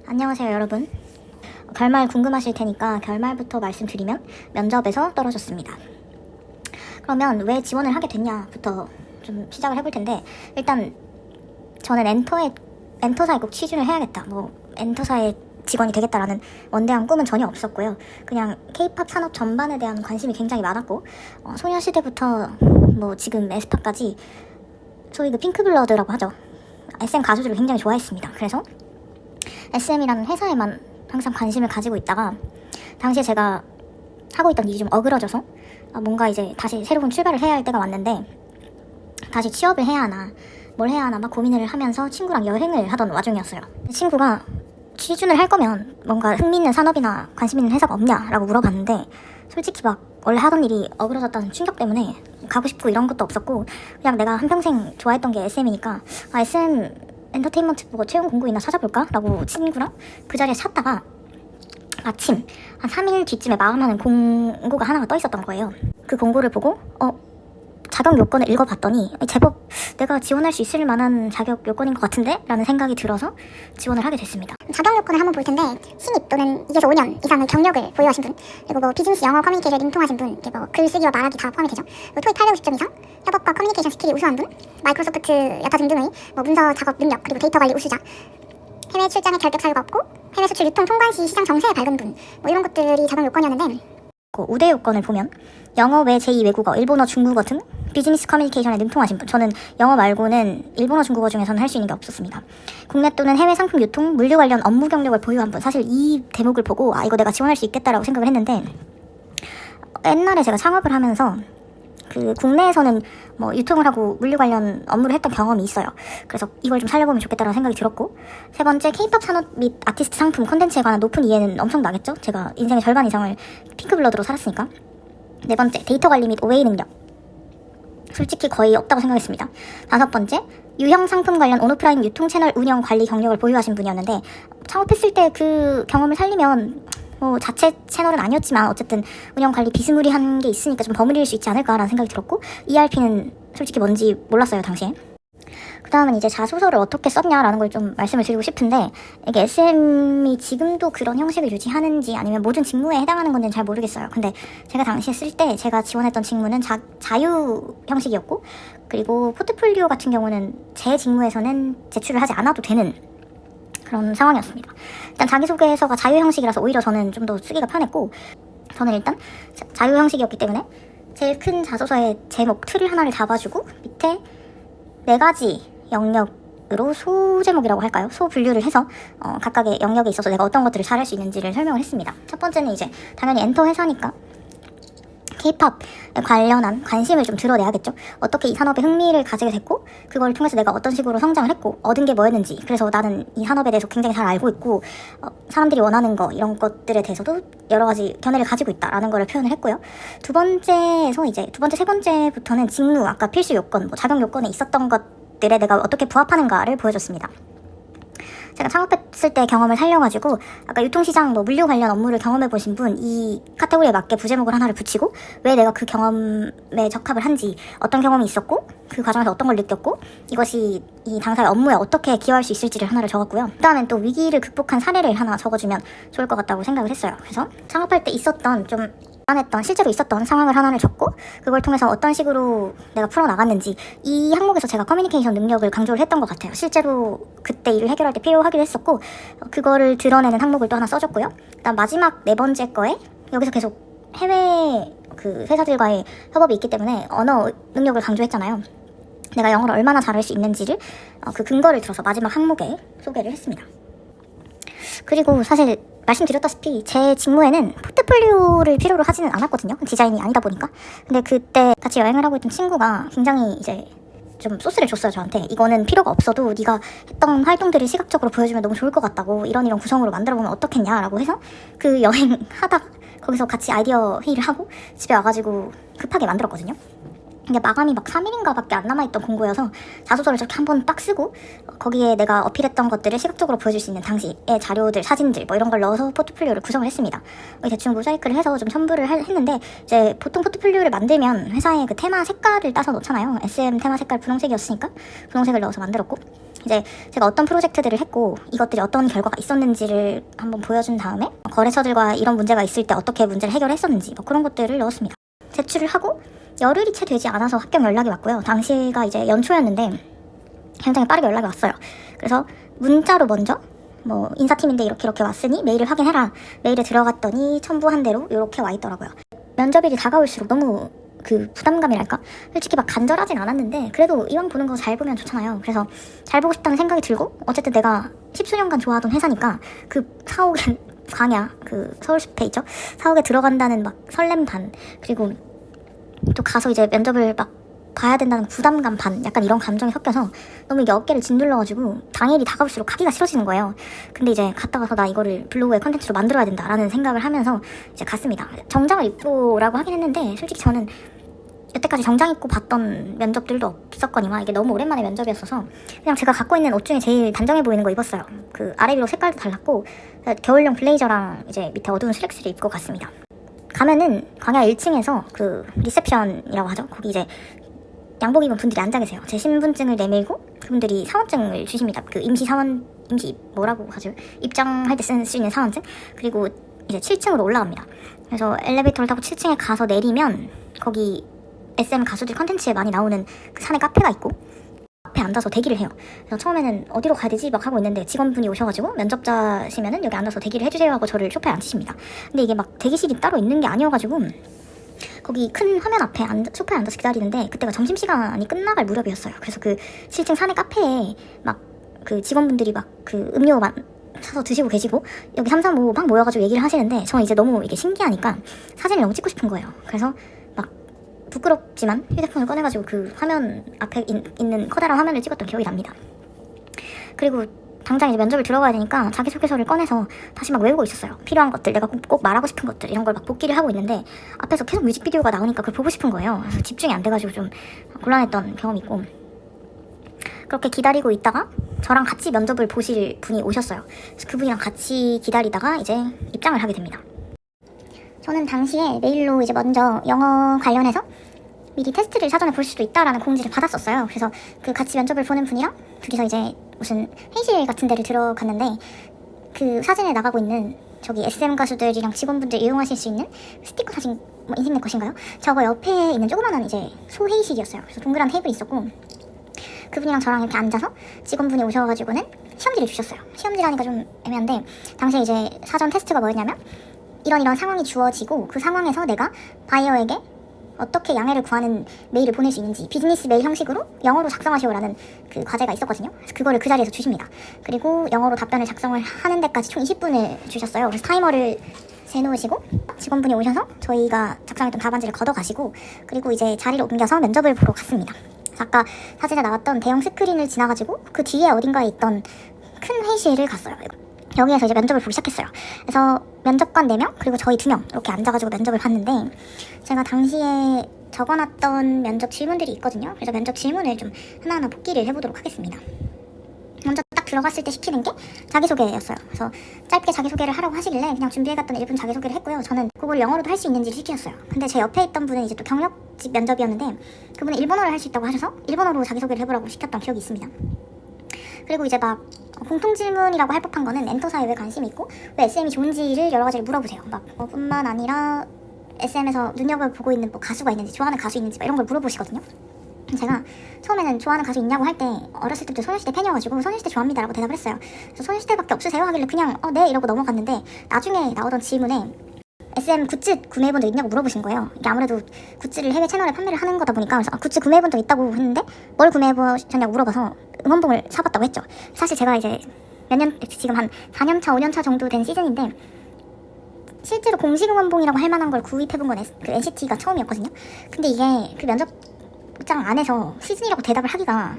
안녕하세요 여러분. 결말 궁금하실 테니까 결말부터 말씀드리면 면접에서 떨어졌습니다. 그러면 왜 지원을 하게 됐냐부터 좀 시작을 해볼 텐데, 일단 저는 엔터사에 꼭 취준을 해야겠다, 엔터사의 직원이 되겠다라는 원대한 꿈은 전혀 없었고요. 그냥 K-POP 산업 전반에 대한 관심이 굉장히 많았고, 소녀시대부터 지금 에스파까지 소위 그 핑크블러드라고 하죠. SM 가수들을 굉장히 좋아했습니다. 그래서 SM이라는 회사에만 항상 관심을 가지고 있다가, 당시에 제가 하고 있던 일이 좀 어그러져서 뭔가 이제 다시 새로운 출발을 해야 할 때가 왔는데, 다시 취업을 해야 하나 뭘 해야 하나 막 고민을 하면서 친구랑 여행을 하던 와중이었어요. 친구가 취준을 할 거면 뭔가 흥미있는 산업이나 관심 있는 회사가 없냐라고 물어봤는데, 솔직히 원래 하던 일이 어그러졌다는 충격 때문에 가고 싶고 이런 것도 없었고, 그냥 내가 한평생 좋아했던 게 SM이니까 SM 엔터테인먼트 보고 채용 공고이나 찾아볼까? 라고 친구랑 그 자리에 찾다가 마침 한 3일 뒤쯤에 마감하는 공고가 하나가 떠 있었던 거예요. 그 공고를 보고 자격 요건을 읽어봤더니 제법 내가 지원할 수 있을 만한 자격 요건인 것 같은데? 라는 생각이 들어서 지원을 하게 됐습니다. 자격 요건을 한번 볼 텐데, 신입 또는 2에서 5년 이상의 경력을 보유하신 분, 그리고 비즈니스 영어 커뮤니케이션에 능통하신 분, 글쓰기와 말하기 다 포함이 되죠. 토익 850점 이상, 협업과 커뮤니케이션 스킬이 우수한 분, 마이크로소프트 여타 등등의 문서 작업 능력, 그리고 데이터 관리 우수자, 해외 출장에 결격 사유가 없고 해외 수출 유통 통관 시 시장 정세에 밝은 분, 이런 것들이 자격 요건이었는데, 우대 요건을 보면 영어 외 제2외국어, 일본어, 중국어 등 비즈니스 커뮤니케이션에 능통하신 분. 저는 영어 말고는 일본어, 중국어 중에서는 할 수 있는 게 없었습니다. 국내 또는 해외 상품 유통, 물류 관련 업무 경력을 보유한 분. 사실 이 대목을 보고 이거 내가 지원할 수 있겠다라고 생각을 했는데, 옛날에 제가 창업을 하면서 국내에서는 유통을 하고 물류 관련 업무를 했던 경험이 있어요. 그래서 이걸 좀 살려보면 좋겠다라는 생각이 들었고, 세 번째, K-POP 산업 및 아티스트 상품 콘텐츠에 관한 높은 이해는 엄청 나겠죠? 제가 인생의 절반 이상을 핑크블러드로 살았으니까. 네 번째, 데이터 관리 및 OA 능력. 솔직히 거의 없다고 생각했습니다. 다섯 번째, 유형 상품 관련 온오프라인 유통 채널 운영 관리 경력을 보유하신 분이었는데, 창업했을 때 그 경험을 살리면 자체 채널은 아니었지만 어쨌든 운영 관리 비스무리한 게 있으니까 좀 버무릴 수 있지 않을까라는 생각이 들었고, ERP는 솔직히 뭔지 몰랐어요 당시에. 그 다음은 이제 자소서를 어떻게 썼냐라는 걸 좀 말씀을 드리고 싶은데, 이게 SM이 지금도 그런 형식을 유지하는지 아니면 모든 직무에 해당하는 건지는 잘 모르겠어요. 근데 제가 당시에 쓸 때 제가 지원했던 직무는 자유 형식이었고, 그리고 포트폴리오 같은 경우는 제 직무에서는 제출을 하지 않아도 되는 그런 상황이었습니다. 일단 자기소개서가 자유 형식이라서 오히려 저는 좀 더 쓰기가 편했고, 저는 일단 자유 형식이었기 때문에 제일 큰 자소서의 제목 틀 하나를 잡아주고 밑에 4가지 영역으로 소제목이라고 할까요? 소분류를 해서 각각의 영역에 있어서 내가 어떤 것들을 잘할 수 있는지를 설명을 했습니다. 첫 번째는 이제 당연히 엔터 회사니까 K-POP에 관련한 관심을 좀 드러내야겠죠. 어떻게 이 산업에 흥미를 가지게 됐고, 그걸 통해서 내가 어떤 식으로 성장을 했고 얻은 게 뭐였는지, 그래서 나는 이 산업에 대해서 굉장히 잘 알고 있고 사람들이 원하는 거 이런 것들에 대해서도 여러 가지 견해를 가지고 있다라는 거를 표현을 했고요. 두 번째, 세 번째부터는 직무, 아까 필수 요건, 자격 요건에 있었던 것들에 내가 어떻게 부합하는가를 보여줬습니다. 제가 창업했을 때 경험을 살려가지고 아까 유통시장 물류 관련 업무를 경험해보신 분, 이 카테고리에 맞게 부제목을 하나를 붙이고 왜 내가 그 경험에 적합을 한지, 어떤 경험이 있었고 그 과정에서 어떤 걸 느꼈고 이것이 이 당사의 업무에 어떻게 기여할 수 있을지를 하나를 적었고요. 그 다음엔 또 위기를 극복한 사례를 하나 적어주면 좋을 것 같다고 생각을 했어요. 그래서 창업할 때 있었던 실제로 있었던 상황을 하나를 적고, 그걸 통해서 어떤 식으로 내가 풀어나갔는지, 이 항목에서 제가 커뮤니케이션 능력을 강조를 했던 것 같아요. 실제로 그때 일을 해결할 때 필요하기도 했었고, 그거를 드러내는 항목을 또 하나 써줬고요. 그다음 마지막 4번째 거에 여기서 계속 해외 회사들과의 협업이 있기 때문에 언어 능력을 강조했잖아요. 내가 영어를 얼마나 잘할 수 있는지를 그 근거를 들어서 마지막 항목에 소개를 했습니다. 그리고 사실 말씀드렸다시피 제 직무에는 포트폴리오를 필요로 하지는 않았거든요. 디자인이 아니다 보니까. 근데 그때 같이 여행을 하고 있던 친구가 굉장히 이제 좀 소스를 줬어요, 저한테. 이거는 필요가 없어도 네가 했던 활동들을 시각적으로 보여주면 너무 좋을 것 같다고, 이런 구성으로 만들어보면 어떻겠냐라고 해서 그 여행하다 거기서 같이 아이디어 회의를 하고 집에 와가지고 급하게 만들었거든요. 근데 마감이 3일인가 밖에 안 남아있던 공고여서 자소서를 저렇게 한번 딱 쓰고 거기에 내가 어필했던 것들을 시각적으로 보여줄 수 있는 당시의 자료들, 사진들 이런 걸 넣어서 포트폴리오를 구성을 했습니다. 대충 모자이크를 해서 좀 첨부를 했는데, 이제 보통 포트폴리오를 만들면 회사의 그 테마 색깔을 따서 넣잖아요. SM 테마 색깔 분홍색이었으니까 분홍색을 넣어서 만들었고, 이제 제가 어떤 프로젝트들을 했고 이것들이 어떤 결과가 있었는지를 한번 보여준 다음에 거래처들과 이런 문제가 있을 때 어떻게 문제를 해결했었는지 뭐 그런 것들을 넣었습니다. 제출을 하고 열흘이 채 되지 않아서 합격 연락이 왔고요. 당시가 이제 연초였는데 굉장히 빠르게 연락이 왔어요. 그래서 문자로 먼저 뭐 인사팀인데 이렇게 왔으니 메일을 확인해라. 메일에 들어갔더니 첨부한 대로 이렇게 와 있더라고요. 면접일이 다가올수록 너무 그 부담감이랄까? 솔직히 막 간절하진 않았는데 그래도 이왕 보는 거 잘 보면 좋잖아요. 그래서 잘 보고 싶다는 생각이 들고 어쨌든 내가 십수년간 좋아하던 회사니까 그 사옥에 광야 그 서울숲에 있죠? 사옥에 들어간다는 막 설렘 반 그리고 또 가서 이제 면접을 막 봐야 된다는 부담감 반 약간 이런 감정이 섞여서 너무 이게 어깨를 짓눌러가지고 당일이 다가올수록 가기가 싫어지는 거예요. 근데 이제 갔다 가서 나 이거를 블로그에 컨텐츠로 만들어야 된다라는 생각을 하면서 이제 갔습니다. 정장을 입고 오라고 하긴 했는데 솔직히 저는 여태까지 정장 입고 봤던 면접들도 없었거니와 이게 너무 오랜만에 면접이었어서 그냥 제가 갖고 있는 옷 중에 제일 단정해 보이는 거 입었어요. 그 아래 위로 색깔도 달랐고 겨울용 블레이저랑 이제 밑에 어두운 슬랙스를 입고 갔습니다. 가면은 광야 1층에서 그 리셉션이라고 하죠. 거기 이제 양복 입은 분들이 앉아 계세요. 제 신분증을 내밀고 그분들이 사원증을 주십니다. 그 임시 뭐라고 하죠? 입장할 때 쓸 수 있는 사원증. 그리고 이제 7층으로 올라갑니다. 그래서 엘리베이터를 타고 7층에 가서 내리면 거기 SM 가수들 컨텐츠에 많이 나오는 그 산에 카페가 있고 앞에 앉아서 대기를 해요. 그래서 처음에는 어디로 가야 되지 막 하고 있는데 직원분이 오셔가지고 면접자시면은 여기 앉아서 대기를 해주세요 하고 저를 소파에 앉히십니다. 근데 이게 막 대기실이 따로 있는 게 아니어가지고 거기 큰 화면 앞에 소파에 앉아서 기다리는데 그때가 점심시간이 끝나갈 무렵이었어요. 그래서 그 7층 산의 카페에 막 그 직원분들이 막 그 음료만 사서 드시고 계시고 여기 3, 4, 5 막 모여가지고 얘기를 하시는데 저는 이제 너무 이게 신기하니까 사진을 너무 찍고 싶은 거예요. 그래서 막 부끄럽지만 휴대폰을 꺼내가지고 그 화면 앞에 있는 커다란 화면을 찍었던 기억이 납니다. 그리고 당장 이제 면접을 들어가야 되니까 자기소개서를 꺼내서 다시 막 외우고 있었어요. 필요한 것들, 내가 꼭 말하고 싶은 것들 이런 걸 막 복기를 하고 있는데 앞에서 계속 뮤직비디오가 나오니까 그걸 보고 싶은 거예요. 그래서 집중이 안 돼가지고 좀 곤란했던 경험이 있고 그렇게 기다리고 있다가 저랑 같이 면접을 보실 분이 오셨어요. 그래서 그분이랑 같이 기다리다가 이제 입장을 하게 됩니다. 저는 당시에 메일로 이제 먼저 영어 관련해서 미리 테스트를 사전에 볼 수도 있다라는 공지를 받았었어요. 그래서 그 같이 면접을 보는 분이랑 둘이서 이제 무슨 회의실 같은 데를 들어갔는데 그 사진에 나가고 있는 저기 SM 가수들이랑 직원분들 이용하실 수 있는 스티커 사진 뭐 인생 내 것인가요? 저거 옆에 있는 조그마한 이제 소회의실이었어요. 그래서 동그란 테이블이 있었고 그분이랑 저랑 이렇게 앉아서 직원분이 오셔가지고는 시험지를 주셨어요. 시험지라니까 좀 애매한데 당시에 이제 사전 테스트가 뭐였냐면 이런 상황이 주어지고 그 상황에서 내가 바이어에게 어떻게 양해를 구하는 메일을 보낼 수 있는지 비즈니스 메일 형식으로 영어로 작성하시오라는 그 과제가 있었거든요. 그래서 그거를 그 자리에서 주십니다. 그리고 영어로 답변을 작성을 하는 데까지 총 20분을 주셨어요. 그래서 타이머를 재놓으시고 직원분이 오셔서 저희가 작성했던 답안지를 걷어가시고 그리고 이제 자리를 옮겨서 면접을 보러 갔습니다. 그래서 아까 사진에 나왔던 대형 스크린을 지나가지고 그 뒤에 어딘가에 있던 큰 회의실을 갔어요. 여기에서 이제 면접을 보기 시작했어요. 그래서 면접관 4명 그리고 저희 2명 이렇게 앉아가지고 면접을 봤는데 제가 당시에 적어놨던 면접 질문들이 있거든요. 그래서 면접 질문을 좀 하나하나 복기를 해보도록 하겠습니다. 먼저 딱 들어갔을 때 시키는 게 자기소개였어요. 그래서 짧게 자기소개를 하라고 하시길래 그냥 준비해갔던 1분 자기소개를 했고요. 저는 그걸 영어로도 할 수 있는지를 시키셨어요. 근데 제 옆에 있던 분은 이제 또 경력직 면접이었는데 그분은 일본어를 할 수 있다고 하셔서 일본어로 자기소개를 해보라고 시켰던 기억이 있습니다. 그리고 이제 막 공통질문이라고 할 법한 거는 엔터사에 왜 관심이 있고 왜 SM이 좋은지를 여러 가지를 물어보세요. 막 뿐만 아니라 SM에서 눈여겨보고 있는 뭐 가수가 있는지 좋아하는 가수 있는지 막 이런 걸 물어보시거든요. 제가 처음에는 좋아하는 가수 있냐고 할 때 어렸을 때부터 소녀시대 팬이어가지고 소녀시대 좋아합니다 라고 대답을 했어요. 그래서 소녀시대밖에 없으세요? 하길래 그냥 네 이러고 넘어갔는데 나중에 나오던 질문에 SM 굿즈 구매해본 적 있냐고 물어보신 거예요. 이게 아무래도 굿즈를 해외 채널에 판매를 하는 거다 보니까 그래서 굿즈 구매해본 적 있다고 했는데 뭘 구매해보셨냐고 물어봐서 응원봉을 사봤다고 했죠. 사실 제가 이제 지금 한 4년차 5년차 정도 된 시즌인데 실제로 공식 응원봉이라고 할 만한 걸 구입해본 건 그 NCT가 처음이었거든요. 근데 이게 그 면접장 안에서 시즌이라고 대답을 하기가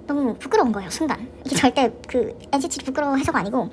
너무 부끄러운 거예요, 순간. 이게 절대 그 NCT를 부끄러워해서가 아니고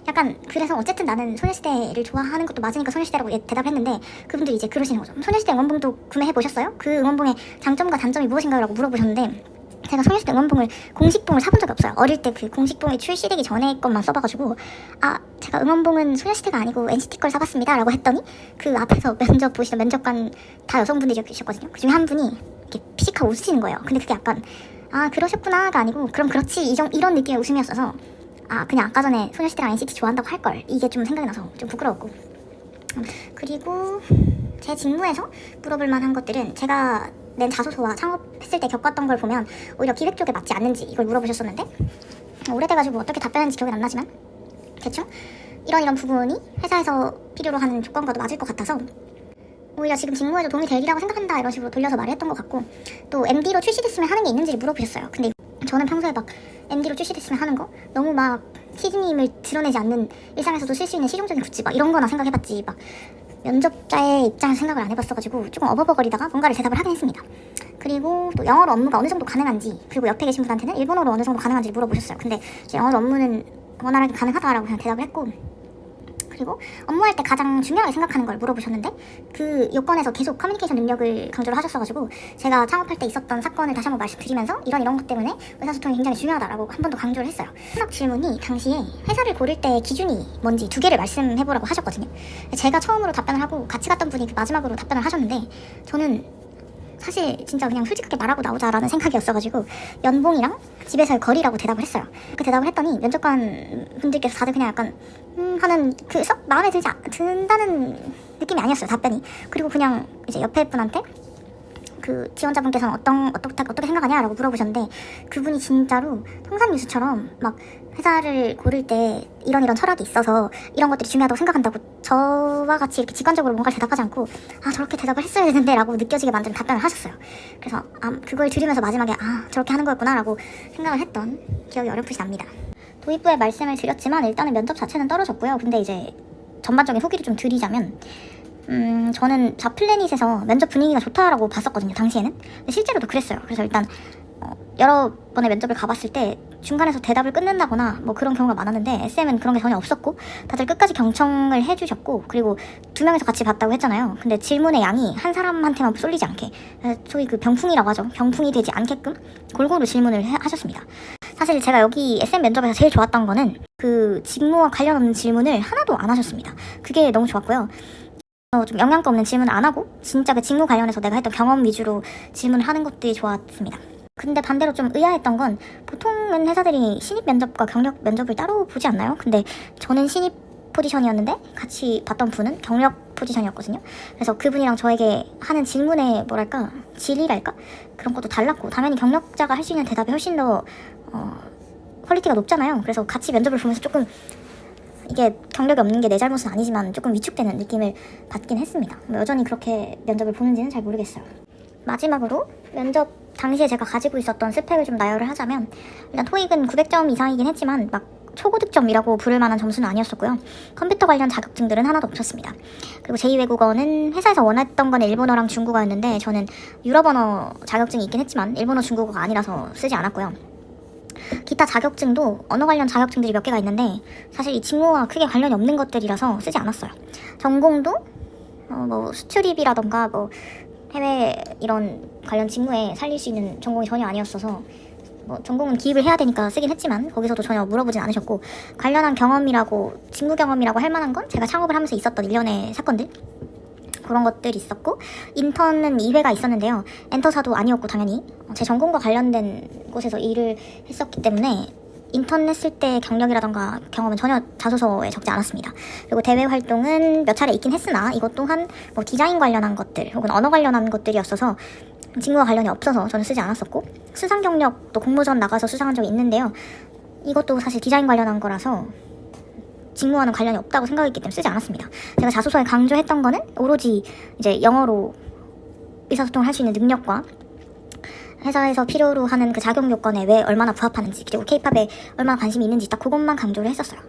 약간 그래서 어쨌든 나는 소녀시대를 좋아하는 것도 맞으니까 소녀시대라고 대답했는데 그분들이 이제 그러시는 거죠. 소녀시대 응원봉도 구매해보셨어요? 그 응원봉의 장점과 단점이 무엇인가요? 라고 물어보셨는데 제가 소녀시대 응원봉을 공식봉을 사본 적이 없어요. 어릴 때 그 공식봉이 출시되기 전에 것만 써봐가지고 제가 응원봉은 소녀시대가 아니고 NCT 걸 사봤습니다 라고 했더니 그 앞에서 면접 보시던 면접관 다 여성분들이셨거든요. 그 중에 한 분이 이렇게 피식하고 웃으시는 거예요. 근데 그게 약간 아 그러셨구나가 아니고 그럼 그렇지 이런 느낌의 웃음이었어서 아 그냥 아까 전에 소녀시대랑 NCT 좋아한다고 할걸 이게 좀 생각이 나서 좀 부끄러웠고 그리고 제 직무에서 물어볼 만한 것들은 제가 낸 자소서와 창업했을 때 겪었던 걸 보면 오히려 기획 쪽에 맞지 않는지 이걸 물어보셨었는데 오래돼가지고 어떻게 답변했는지 기억이 안 나지만 대충 이런 부분이 회사에서 필요로 하는 조건과도 맞을 것 같아서 오히려 지금 직무에도 도움이 되리라고 생각한다 이런 식으로 돌려서 말을 했던 것 같고 또 MD로 출시됐으면 하는 게 있는지를 물어보셨어요. 근데 저는 평소에 막 MD로 출시됐으면 하는 거 너무 막 시즈님을 드러내지 않는 일상에서도 쓸 수 있는 실용적인 굿즈 막 이런 거나 생각해봤지 막 면접자의 입장에서 생각을 안 해봤어가지고 조금 어버버거리다가 뭔가를 대답을 하긴 했습니다. 그리고 또 영어로 업무가 어느 정도 가능한지 그리고 옆에 계신 분한테는 일본어로 어느 정도 가능한지 물어보셨어요. 근데 영어로 업무는 원활하게 가능하다라고 그냥 대답을 했고 그리고 업무할 때 가장 중요하게 생각하는 걸 물어보셨는데 그 요건에서 계속 커뮤니케이션 능력을 강조를 하셨어가지고 제가 창업할 때 있었던 사건을 다시 한번 말씀드리면서 이런 것 때문에 의사소통이 굉장히 중요하다라고 한 번 더 강조를 했어요. 마지막 질문이 당시에 회사를 고를 때 기준이 뭔지 2개를 말씀해보라고 하셨거든요. 제가 처음으로 답변을 하고 같이 갔던 분이 그 마지막으로 답변을 하셨는데 저는 사실 진짜 그냥 솔직하게 말하고 나오자라는 생각이었어가지고 연봉이랑 집에서의 거리라고 대답을 했어요. 그 대답을 했더니 면접관 분들께서 다들 그냥 약간 하는 그 썩 마음에 든다는 느낌이 아니었어요 답변이. 그리고 그냥 이제 옆에 분한테 그 지원자분께서는 어떻게 생각하냐라고 물어보셨는데 그분이 진짜로 통상뉴스처럼 막 회사를 고를 때 이런 철학이 있어서 이런 것들이 중요하다고 생각한다고 저와 같이 이렇게 직관적으로 뭔가를 대답하지 않고 아 저렇게 대답을 했어야 되는데 라고 느껴지게 만드는 답변을 하셨어요. 그래서 그걸 들으면서 마지막에 아 저렇게 하는 거였구나 라고 생각을 했던 기억이 어렴풋이 납니다. 도입부에 말씀을 드렸지만 일단은 면접 자체는 떨어졌고요. 근데 이제 전반적인 후기를 좀 드리자면 저는 자플래닛에서 면접 분위기가 좋다라고 봤었거든요 당시에는. 근데 실제로도 그랬어요. 그래서 일단 여러 번의 면접을 가봤을 때 중간에서 대답을 끊는다거나 뭐 그런 경우가 많았는데 SM은 그런 게 전혀 없었고 다들 끝까지 경청을 해주셨고 그리고 2명이서 같이 봤다고 했잖아요. 근데 질문의 양이 한 사람한테만 쏠리지 않게 소위 그 병풍이라고 하죠. 병풍이 되지 않게끔 골고루 질문을 하셨습니다. 사실 제가 여기 SM 면접에서 제일 좋았던 거는 그 직무와 관련 없는 질문을 하나도 안 하셨습니다. 그게 너무 좋았고요. 좀 영양가 없는 질문을 안 하고 진짜 그 직무 관련해서 내가 했던 경험 위주로 질문을 하는 것들이 좋았습니다. 근데 반대로 좀 의아했던 건 보통은 회사들이 신입 면접과 경력 면접을 따로 보지 않나요? 근데 저는 신입 포지션이었는데 같이 봤던 분은 경력 포지션이었거든요. 그래서 그분이랑 저에게 하는 질문의 뭐랄까 질이랄까? 그런 것도 달랐고 당연히 경력자가 할 수 있는 대답이 훨씬 더 퀄리티가 높잖아요. 그래서 같이 면접을 보면서 조금 이게 경력이 없는 게 내 잘못은 아니지만 조금 위축되는 느낌을 받긴 했습니다. 여전히 그렇게 면접을 보는지는 잘 모르겠어요. 마지막으로 면접 당시에 제가 가지고 있었던 스펙을 좀 나열을 하자면 일단 토익은 900점 이상이긴 했지만 막 초고득점이라고 부를 만한 점수는 아니었었고요. 컴퓨터 관련 자격증들은 하나도 없었습니다. 그리고 제2외국어는 회사에서 원했던 건 일본어랑 중국어였는데 저는 유럽 언어 자격증이 있긴 했지만 일본어 중국어가 아니라서 쓰지 않았고요. 기타 자격증도 언어 관련 자격증들이 몇 개가 있는데 사실 이 직무와 크게 관련이 없는 것들이라서 쓰지 않았어요. 전공도 뭐 수출입이라던가 뭐 해외 이런 관련 직무에 살릴 수 있는 전공이 전혀 아니었어서 뭐 전공은 기입을 해야 되니까 쓰긴 했지만 거기서도 전혀 물어보진 않으셨고 관련한 경험이라고 직무 경험이라고 할 만한 건 제가 창업을 하면서 있었던 일련의 사건들 그런 것들이 있었고 인턴은 2회가 있었는데요. 엔터사도 아니었고 당연히 제 전공과 관련된 곳에서 일을 했었기 때문에 인턴 했을 때 경력이라던가 경험은 전혀 자소서에 적지 않았습니다. 그리고 대외 활동은 몇 차례 있긴 했으나 이것 또한 뭐 디자인 관련한 것들 혹은 언어 관련한 것들이었어서 직무와 관련이 없어서 저는 쓰지 않았었고 수상 경력도 공모전 나가서 수상한 적이 있는데요. 이것도 사실 디자인 관련한 거라서 직무와는 관련이 없다고 생각했기 때문에 쓰지 않았습니다. 제가 자소서에 강조했던 거는 오로지 이제 영어로 의사소통을 할 수 있는 능력과 회사에서 필요로 하는 그 자격 요건에 왜 얼마나 부합하는지 그리고 K-팝에 얼마나 관심이 있는지 딱 그것만 강조를 했었어요.